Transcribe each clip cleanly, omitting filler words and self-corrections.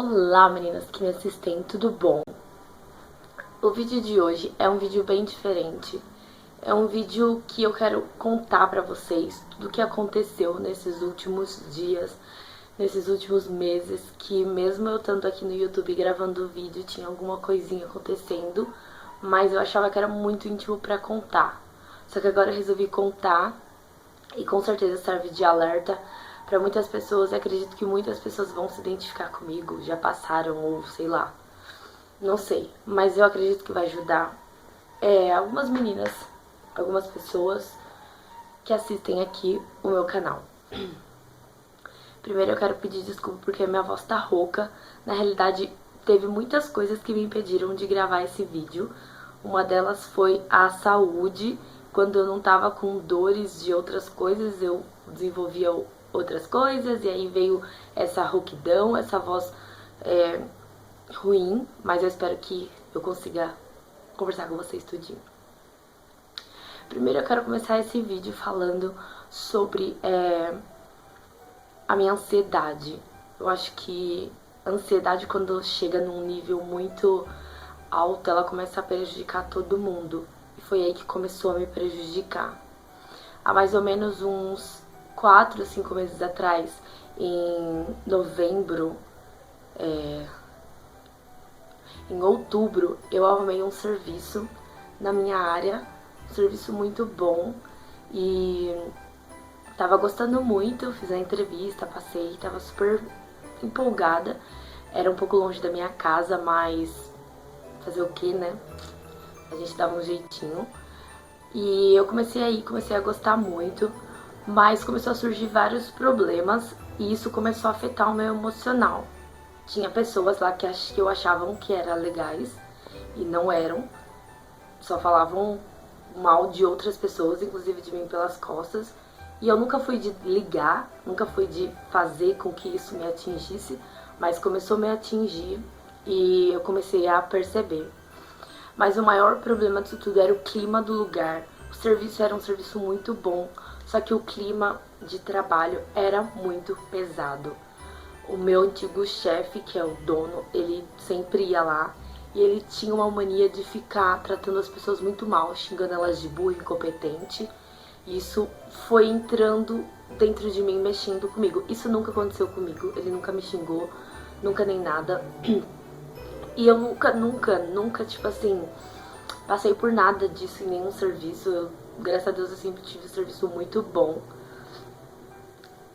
Olá meninas que me assistem, tudo bom? O vídeo de hoje é um vídeo bem diferente. É um vídeo que eu quero contar pra vocês tudo o que aconteceu nesses últimos dias, nesses últimos meses, que mesmo eu estando aqui no YouTube gravando o vídeo, tinha alguma coisinha acontecendo, mas eu achava que era muito íntimo pra contar. Só que agora eu resolvi contar e com certeza serve de alerta para muitas pessoas. Eu acredito que muitas pessoas vão se identificar comigo, já passaram ou sei lá, não sei, mas eu acredito que vai ajudar algumas meninas, algumas pessoas que assistem aqui o meu canal. Primeiro eu quero pedir desculpa porque minha voz tá rouca. Na realidade, teve muitas coisas que me impediram de gravar esse vídeo. Uma delas foi a saúde. Quando eu não tava com dores de outras coisas, eu desenvolvia outras coisas, e aí veio essa rouquidão, essa voz ruim, mas eu espero que eu consiga conversar com vocês tudinho. Primeiro eu quero começar esse vídeo falando sobre a minha ansiedade. Eu acho que a ansiedade, quando chega num nível muito alto, ela começa a prejudicar todo mundo. E foi aí que começou a me prejudicar. Há mais ou menos uns 4 ou 5 meses atrás, em novembro, em outubro, eu arrumei um serviço na minha área, um serviço muito bom, e tava gostando muito. Fiz a entrevista, passei, tava super empolgada. Era um pouco longe da minha casa, mas fazer o que, né? A gente dava um jeitinho. E eu comecei a gostar muito, mas começou a surgir vários problemas e isso começou a afetar o meu emocional. Tinha pessoas lá que eu achavam que eram legais e não eram, só falavam mal de outras pessoas, inclusive de mim, pelas costas. E eu nunca fui de ligar, nunca fui de fazer com que isso me atingisse, mas começou a me atingir e eu comecei a perceber. Mas o maior problema disso tudo era o clima do lugar. O serviço era um serviço muito bom, só que o clima de trabalho era muito pesado. O meu antigo chefe, que é o dono, ele sempre ia lá e ele tinha uma mania de ficar tratando as pessoas muito mal, xingando elas de burro, incompetente. E isso foi entrando dentro de mim, mexendo comigo. Isso nunca aconteceu comigo, ele nunca me xingou, nunca nem nada. E eu nunca, tipo assim, passei por nada disso em nenhum serviço. Graças a Deus, eu sempre tive um serviço muito bom.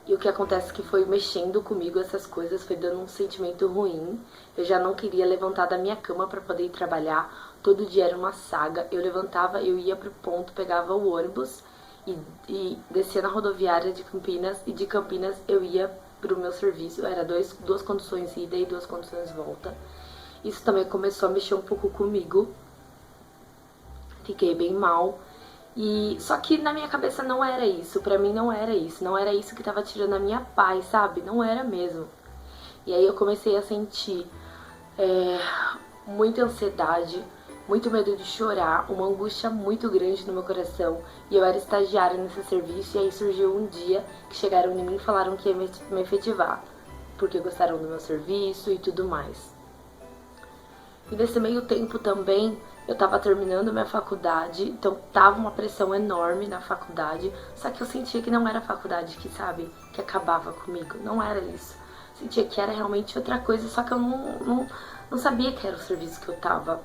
E o que acontece é que foi mexendo comigo essas coisas, foi dando um sentimento ruim. Eu já não queria levantar da minha cama pra poder ir trabalhar. Todo dia era uma saga. Eu levantava, eu ia pro ponto, pegava o ônibus e descia na rodoviária de Campinas. E de Campinas eu ia pro meu serviço. Era duas conduções ida e 2 conduções volta. Isso também começou a mexer um pouco comigo. Fiquei bem mal. E só que na minha cabeça não era isso. Pra mim não era isso. Não era isso que tava tirando a minha paz, sabe? Não era mesmo. E aí eu comecei a sentir muita ansiedade, muito medo de chorar, uma angústia muito grande no meu coração. E eu era estagiária nesse serviço. E aí surgiu um dia que chegaram em mim e falaram que ia me efetivar, porque gostaram do meu serviço e tudo mais. E nesse meio tempo também, eu tava terminando minha faculdade, então tava uma pressão enorme na faculdade, só que eu sentia que não era a faculdade que, sabe, que acabava comigo, não era isso. Sentia que era realmente outra coisa, só que eu não sabia que era o serviço que eu tava.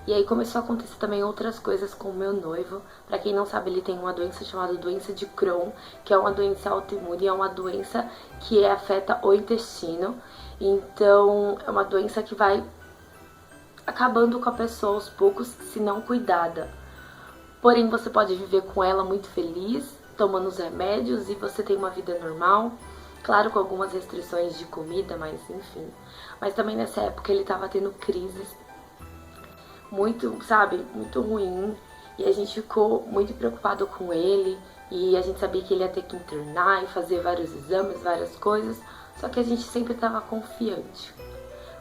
E aí começou a acontecer também outras coisas com o meu noivo. Pra quem não sabe, ele tem uma doença chamada doença de Crohn, que é uma doença autoimune, é uma doença que afeta o intestino. Então é uma doença que vai acabando com a pessoa aos poucos, se não cuidada. Porém, você pode viver com ela muito feliz, tomando os remédios, e você tem uma vida normal. Claro, com algumas restrições de comida, mas enfim. Mas também nessa época ele tava tendo crises muito, sabe, muito ruim. E a gente ficou muito preocupado com ele. E a gente sabia que ele ia ter que internar e fazer vários exames, várias coisas. Só que a gente sempre tava confiante.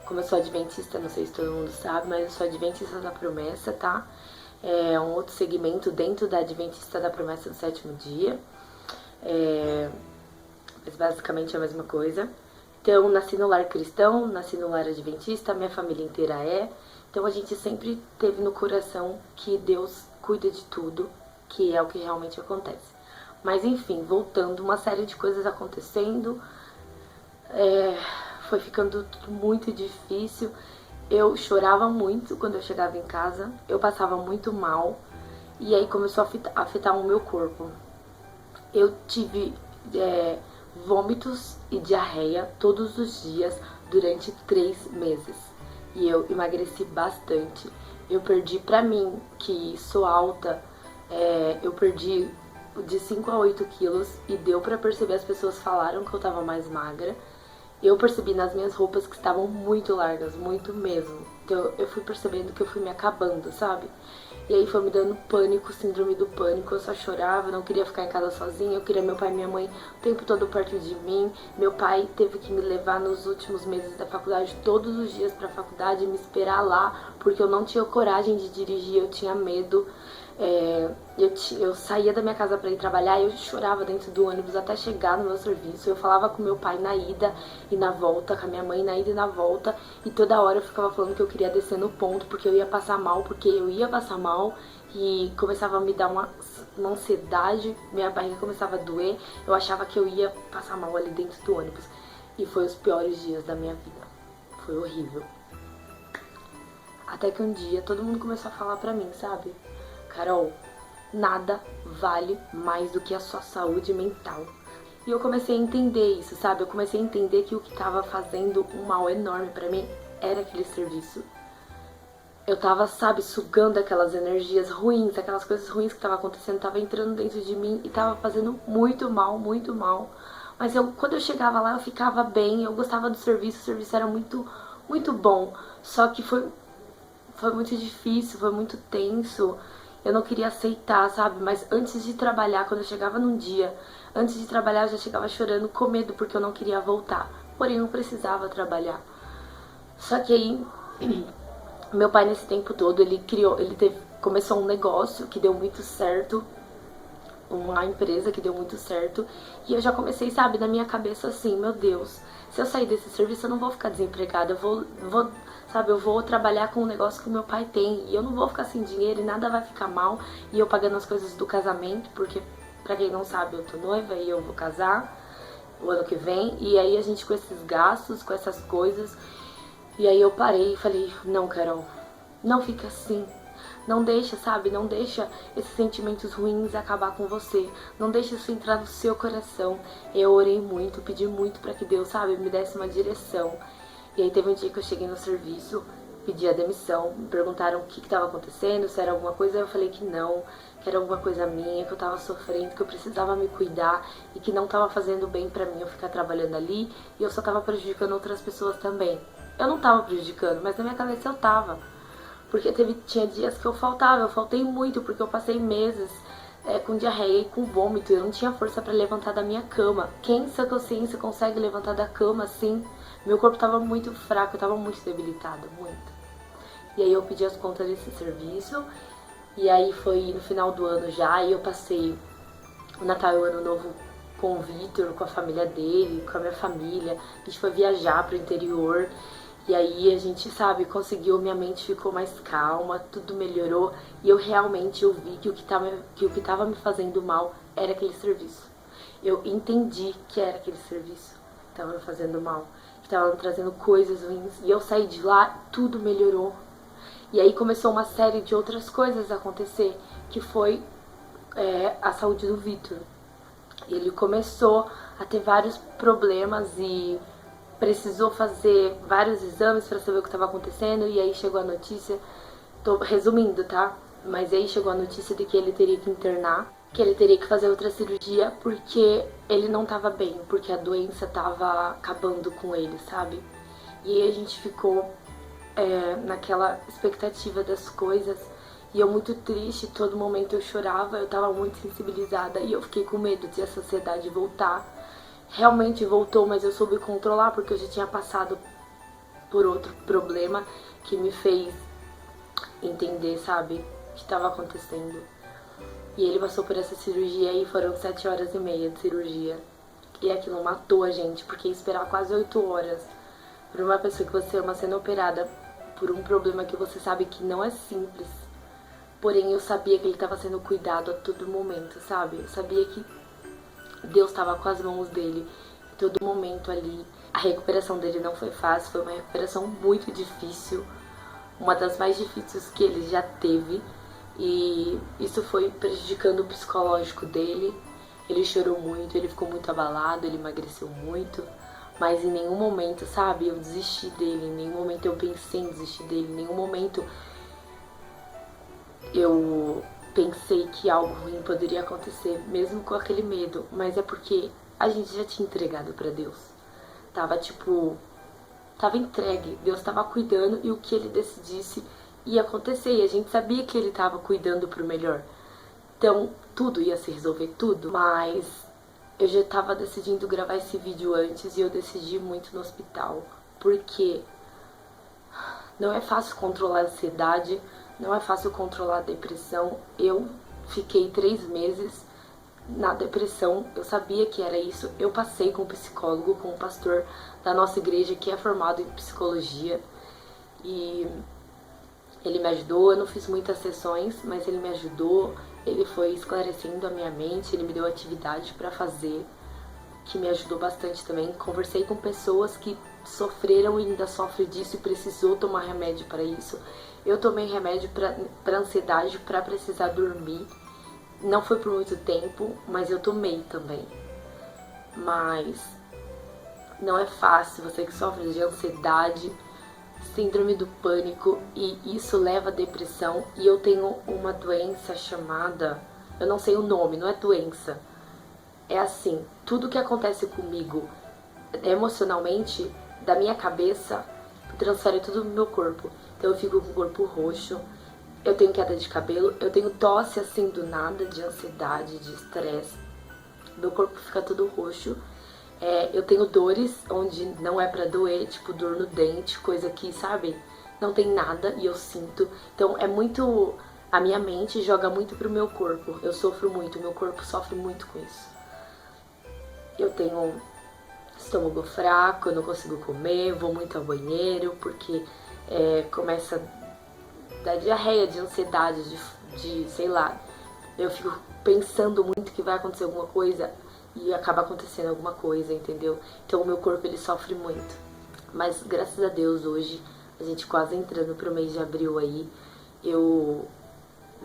Como eu sou adventista, não sei se todo mundo sabe, mas eu sou adventista da promessa, tá? É um outro segmento dentro da adventista da promessa do 7º dia. Mas basicamente é a mesma coisa. Então, nasci no lar cristão, nasci no lar adventista, minha família inteira é. Então, a gente sempre teve no coração que Deus cuida de tudo, que é o que realmente acontece. Mas, enfim, voltando, uma série de coisas acontecendo, foi ficando tudo muito difícil. Eu chorava muito quando eu chegava em casa, eu passava muito mal, e aí começou a afetar o meu corpo. Eu tive vômitos e diarreia todos os dias durante 3 meses. E eu emagreci bastante. Eu perdi, pra mim, que sou alta, eu perdi de 5 a 8 quilos e deu pra perceber, as pessoas falaram que eu tava mais magra. Eu percebi nas minhas roupas que estavam muito largas, muito mesmo. Então eu fui percebendo que eu fui me acabando, sabe? E aí foi me dando pânico, síndrome do pânico. Eu só chorava, eu não queria ficar em casa sozinha. Eu queria meu pai e minha mãe o tempo todo perto de mim. Meu pai teve que me levar nos últimos meses da faculdade, todos os dias pra faculdade, me esperar lá, porque eu não tinha coragem de dirigir, eu tinha medo. Eu saía da minha casa pra ir trabalhar e eu chorava dentro do ônibus até chegar no meu serviço. Eu falava com meu pai na ida e na volta, com a minha mãe na ida e na volta, e toda hora eu ficava falando que eu queria descer no ponto porque eu ia passar mal, e começava a me dar uma ansiedade, minha barriga começava a doer, eu achava que eu ia passar mal ali dentro do ônibus. E foi os piores dias da minha vida, foi horrível. Até que um dia todo mundo começou a falar pra mim, sabe? Carol, nada vale mais do que a sua saúde mental. E eu comecei a entender isso, sabe? Eu comecei a entender que o que tava fazendo um mal enorme pra mim era aquele serviço. Eu tava, sabe, sugando aquelas energias ruins, aquelas coisas ruins que tava acontecendo, tava entrando dentro de mim e tava fazendo muito mal, muito mal. Mas quando eu chegava lá, eu ficava bem, eu gostava do serviço, o serviço era muito, muito bom. Só que foi muito difícil, foi muito tenso. Eu não queria aceitar, sabe? Mas antes de trabalhar, quando eu chegava num dia, antes de trabalhar eu já chegava chorando com medo porque eu não queria voltar. Porém, não precisava trabalhar. Só que aí, meu pai nesse tempo todo, começou um negócio que deu muito certo, uma empresa que deu muito certo, e eu já comecei, sabe, na minha cabeça assim, meu Deus, se eu sair desse serviço eu não vou ficar desempregada, eu vou trabalhar com o negócio que o meu pai tem, e eu não vou ficar sem dinheiro e nada vai ficar mal, e eu pagando as coisas do casamento, porque, pra quem não sabe, eu tô noiva e eu vou casar o ano que vem, e aí a gente com esses gastos, com essas coisas, e aí eu parei e falei, não, Carol, não fica assim. Não deixa, sabe? Não deixa esses sentimentos ruins acabar com você. Não deixa isso entrar no seu coração. Eu orei muito, pedi muito pra que Deus, sabe, me desse uma direção. E aí teve um dia que eu cheguei no serviço, pedi a demissão, me perguntaram o que estava acontecendo, se era alguma coisa, eu falei que não, que era alguma coisa minha, que eu tava sofrendo, que eu precisava me cuidar e que não tava fazendo bem pra mim eu ficar trabalhando ali e eu só tava prejudicando outras pessoas também. Eu não tava prejudicando, mas na minha cabeça eu tava. Porque tinha dias que eu faltei muito, porque eu passei meses com diarreia e com vômito, eu não tinha força pra levantar da minha cama. Quem em sã consciência consegue levantar da cama assim? Meu corpo tava muito fraco, eu tava muito debilitada, muito. E aí eu pedi as contas desse serviço, e aí foi no final do ano já, e eu passei o Natal e o Ano Novo com o Vitor, com a família dele, com a minha família. A gente foi viajar pro interior. E aí a gente, sabe, conseguiu, minha mente ficou mais calma, tudo melhorou. E eu realmente vi que o que tava me fazendo mal era aquele serviço. Eu entendi que era aquele serviço que tava me fazendo mal, que tava me trazendo coisas ruins. E eu saí de lá, tudo melhorou. E aí começou uma série de outras coisas a acontecer, que foi a saúde do Vitor. Ele começou a ter vários problemas e precisou fazer vários exames para saber o que estava acontecendo, e aí chegou a notícia, tô resumindo, tá? Mas aí chegou a notícia de que ele teria que internar, que ele teria que fazer outra cirurgia porque ele não tava bem, porque a doença tava acabando com ele, sabe? E aí a gente ficou naquela expectativa das coisas, e eu muito triste, todo momento eu chorava, eu tava muito sensibilizada, e eu fiquei com medo de essa ansiedade voltar. Realmente voltou, mas eu soube controlar porque eu já tinha passado por outro problema que me fez entender, sabe, o que estava acontecendo. E ele passou por essa cirurgia e foram 7 horas e meia de cirurgia. E aquilo matou a gente, porque esperar quase 8 horas por uma pessoa que você ama sendo operada por um problema que você sabe que não é simples. Porém, eu sabia que ele estava sendo cuidado a todo momento, sabe? Eu sabia que Deus estava com as mãos dele em todo momento ali. A recuperação dele não foi fácil, foi uma recuperação muito difícil, uma das mais difíceis que ele já teve. E isso foi prejudicando o psicológico dele. Ele chorou muito, ele ficou muito abalado, ele emagreceu muito. Mas em nenhum momento, sabe, eu desisti dele, em nenhum momento eu pensei em desistir dele, em nenhum momento eu pensei que algo ruim poderia acontecer, mesmo com aquele medo. Mas é porque a gente já tinha entregado pra Deus. Tava entregue, Deus tava cuidando e o que ele decidisse ia acontecer. E a gente sabia que ele tava cuidando pro melhor. Então, tudo ia se resolver, tudo. Mas eu já tava decidindo gravar esse vídeo antes e eu decidi muito no hospital. Porque não é fácil controlar a ansiedade, não é fácil controlar a depressão. Eu fiquei 3 meses na depressão, eu sabia que era isso. Eu passei com um psicólogo, com um pastor da nossa igreja que é formado em psicologia. E ele me ajudou, eu não fiz muitas sessões, mas ele me ajudou. Ele foi esclarecendo a minha mente, ele me deu atividade pra fazer, que me ajudou bastante também. Conversei com pessoas que sofreram e ainda sofrem disso e precisou tomar remédio para isso. Eu tomei remédio para ansiedade, para precisar dormir. Não foi por muito tempo, mas eu tomei também. Mas não é fácil, você que sofre de ansiedade, síndrome do pânico, e isso leva à depressão. E eu tenho uma doença chamada, eu não sei o nome, não é doença. É assim, tudo que acontece comigo emocionalmente, da minha cabeça, transfere tudo no meu corpo. Então eu fico com o corpo roxo, eu tenho queda de cabelo, eu tenho tosse assim do nada, de ansiedade, de estresse. Meu corpo fica todo roxo. Eu tenho dores onde não é pra doer, tipo dor no dente, coisa que, sabe, não tem nada e eu sinto. Então é muito... A minha mente joga muito pro meu corpo. Eu sofro muito, meu corpo sofre muito com isso. Eu tenho estômago fraco, eu não consigo comer, vou muito ao banheiro, porque começa a dar diarreia, de ansiedade, de sei lá. Eu fico pensando muito que vai acontecer alguma coisa e acaba acontecendo alguma coisa, entendeu? Então o meu corpo ele sofre muito. Mas graças a Deus hoje, a gente quase entrando pro mês de abril aí, eu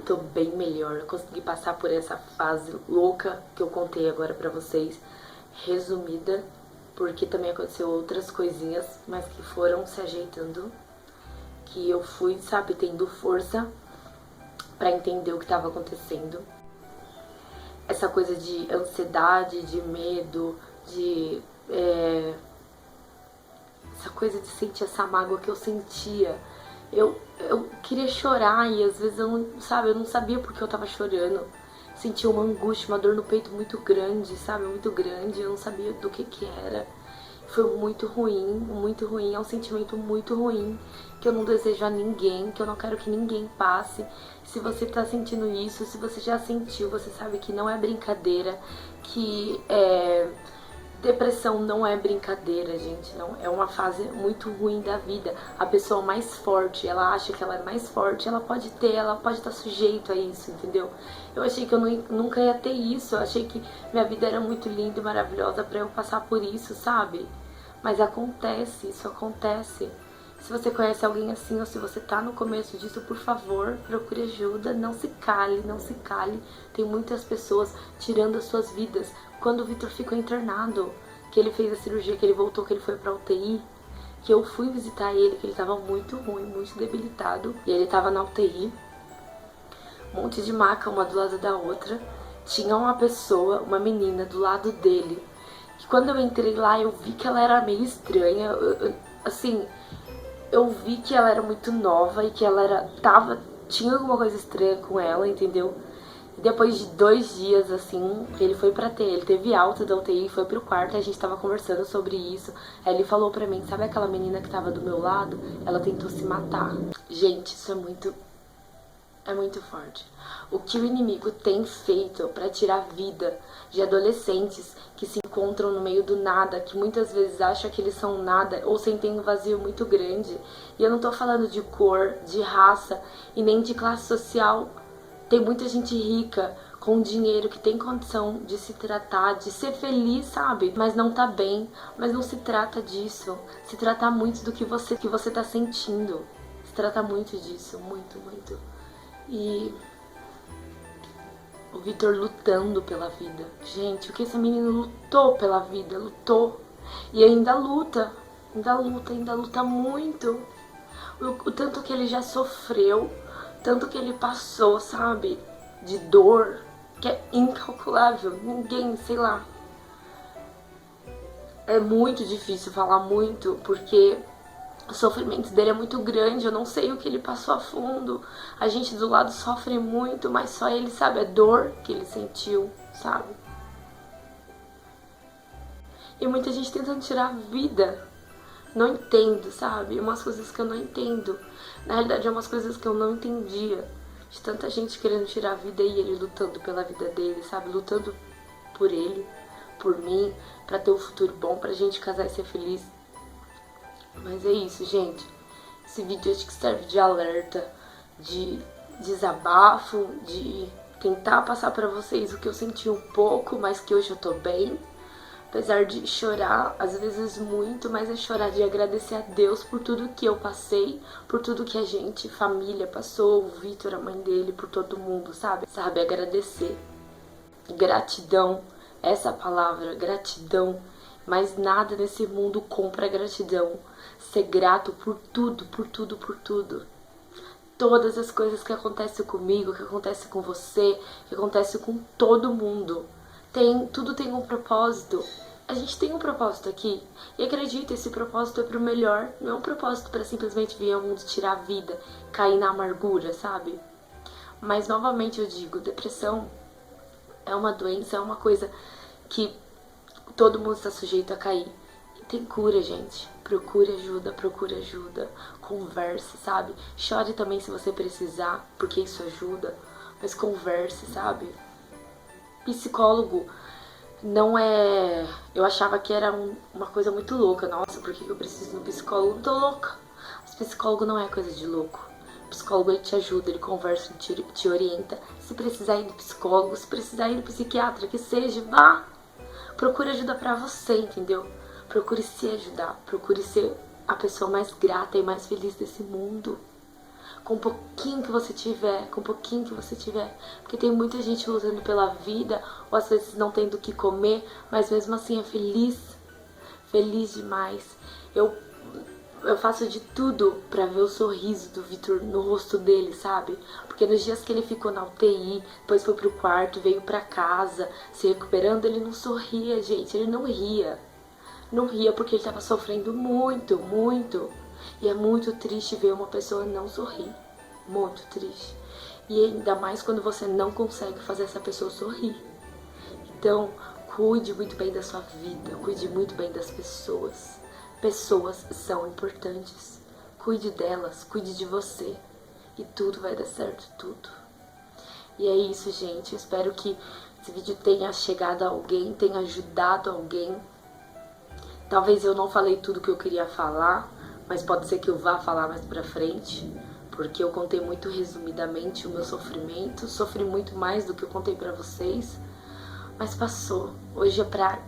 tô bem melhor. Eu consegui passar por essa fase louca que eu contei agora pra vocês, resumida, porque também aconteceu outras coisinhas, mas que foram se ajeitando, que eu fui, sabe, tendo força pra entender o que tava acontecendo. Essa coisa de ansiedade, de medo, de... essa coisa de sentir essa mágoa que eu sentia. Eu queria chorar e às vezes eu não sabia porque eu tava chorando. Sentia uma angústia, uma dor no peito muito grande, sabe? Muito grande, eu não sabia do que era. Foi muito ruim, é um sentimento muito ruim, que eu não desejo a ninguém, que eu não quero que ninguém passe. Se você tá sentindo isso, se você já sentiu, você sabe que não é brincadeira, que depressão não é brincadeira, gente, não. É uma fase muito ruim da vida. A pessoa mais forte, ela acha que ela é mais forte, ela pode estar sujeita a isso, entendeu? Eu achei que eu nunca ia ter isso, eu achei que minha vida era muito linda e maravilhosa pra eu passar por isso, sabe? Mas acontece, isso acontece. Se você conhece alguém assim ou se você tá no começo disso, por favor, procure ajuda, não se cale, não se cale. Tem muitas pessoas tirando as suas vidas. Quando o Vitor ficou internado, que ele fez a cirurgia, que ele voltou, que ele foi pra UTI, que eu fui visitar ele, que ele tava muito ruim, muito debilitado, e ele tava na UTI, um monte de maca, uma do lado da outra. Tinha uma pessoa, uma menina do lado dele, que quando eu entrei lá, eu vi que ela era meio estranha, eu vi que ela era muito nova e que ela tinha alguma coisa estranha com ela, entendeu? E depois de 2 dias, assim, ele foi pra ele teve alta da UTI, foi pro quarto, a gente tava conversando sobre isso. Aí ele falou pra mim, sabe aquela menina que tava do meu lado? Ela tentou se matar. Gente, isso é muito é muito forte. O que o inimigo tem feito para tirar a vida de adolescentes que se encontram no meio do nada, que muitas vezes acham que eles são nada ou sentem um vazio muito grande. E eu não tô falando de cor, de raça e nem de classe social. Tem muita gente rica, com dinheiro, que tem condição de se tratar, de ser feliz, sabe? Mas não tá bem. Mas não se trata disso. Se trata muito do que você tá sentindo. Se trata muito disso, muito, muito. E o Vitor lutando pela vida. Gente, o que esse menino lutou pela vida, lutou. E ainda luta muito. O tanto que ele já sofreu, tanto que ele passou, sabe? De dor, que é incalculável. Ninguém, sei lá. É muito difícil falar muito, porque o sofrimento dele é muito grande, eu não sei o que ele passou a fundo. A gente do lado sofre muito, mas só ele sabe a dor que ele sentiu, sabe? E muita gente tentando tirar a vida. Não entendo, sabe? Umas coisas que eu não entendo. Na realidade, é umas coisas que eu não entendia. De tanta gente querendo tirar a vida e ele lutando pela vida dele, sabe? Lutando por ele, por mim, pra ter um futuro bom, pra gente casar e ser feliz. Mas é isso, gente. Esse vídeo acho que serve de alerta, de desabafo, de tentar passar pra vocês o que eu senti um pouco, mas que hoje eu tô bem. Apesar de chorar, às vezes muito, mas é chorar de agradecer a Deus por tudo que eu passei, por tudo que a gente, família, passou, o Vitor, a mãe dele, por todo mundo, sabe? Sabe, agradecer. Gratidão, essa palavra, gratidão. Mas nada nesse mundo compra gratidão. Ser grato por tudo, por tudo, por tudo. Todas as coisas que acontecem comigo, que acontecem com você, que acontecem com todo mundo. Tudo tem um propósito. A gente tem um propósito aqui. E acredita, esse propósito é pro melhor. Não é um propósito pra simplesmente vir ao mundo tirar a vida, cair na amargura, sabe? Mas novamente eu digo, depressão é uma doença, é uma coisa que todo mundo está sujeito a cair. E tem cura, gente. Procure ajuda. Converse, sabe? Chore também se você precisar, porque isso ajuda. Mas converse, sabe? Psicólogo não é... Eu achava que era uma coisa muito louca. Nossa, por que eu preciso de um psicólogo? Não tô louca. Mas psicólogo não é coisa de louco. O psicólogo, ele te ajuda, ele conversa, te orienta. Se precisar ir do psicólogo, se precisar ir do psiquiatra, que seja, vá. Procure ajuda pra você, entendeu? Procure se ajudar. Procure ser a pessoa mais grata e mais feliz desse mundo. Com um pouquinho que você tiver, porque tem muita gente lutando pela vida, ou às vezes não tendo o que comer, mas mesmo assim é feliz demais. Eu faço de tudo pra ver o sorriso do Vitor no rosto dele, sabe? Porque nos dias que ele ficou na UTI, depois foi pro quarto, veio pra casa, se recuperando, ele não sorria, gente, ele não ria. Não ria porque ele tava sofrendo muito, muito. E é muito triste ver uma pessoa não sorrir. Muito triste. E ainda mais quando você não consegue fazer essa pessoa sorrir. Então, cuide muito bem da sua vida. Cuide muito bem das pessoas. Pessoas são importantes. Cuide delas, cuide de você. E tudo vai dar certo, tudo. E é isso, gente. Eu espero que esse vídeo tenha chegado a alguém, tenha ajudado alguém. Talvez eu não falei tudo que eu queria falar, mas pode ser que eu vá falar mais pra frente, porque eu contei muito resumidamente o meu sofrimento, sofri muito mais do que eu contei pra vocês, mas passou. Hoje é pra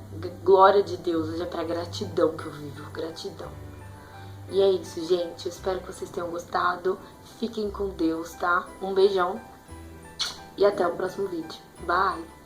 glória de Deus, hoje é pra gratidão que eu vivo, gratidão. E é isso, gente, eu espero que vocês tenham gostado, fiquem com Deus, tá? Um beijão e até o próximo vídeo. Bye!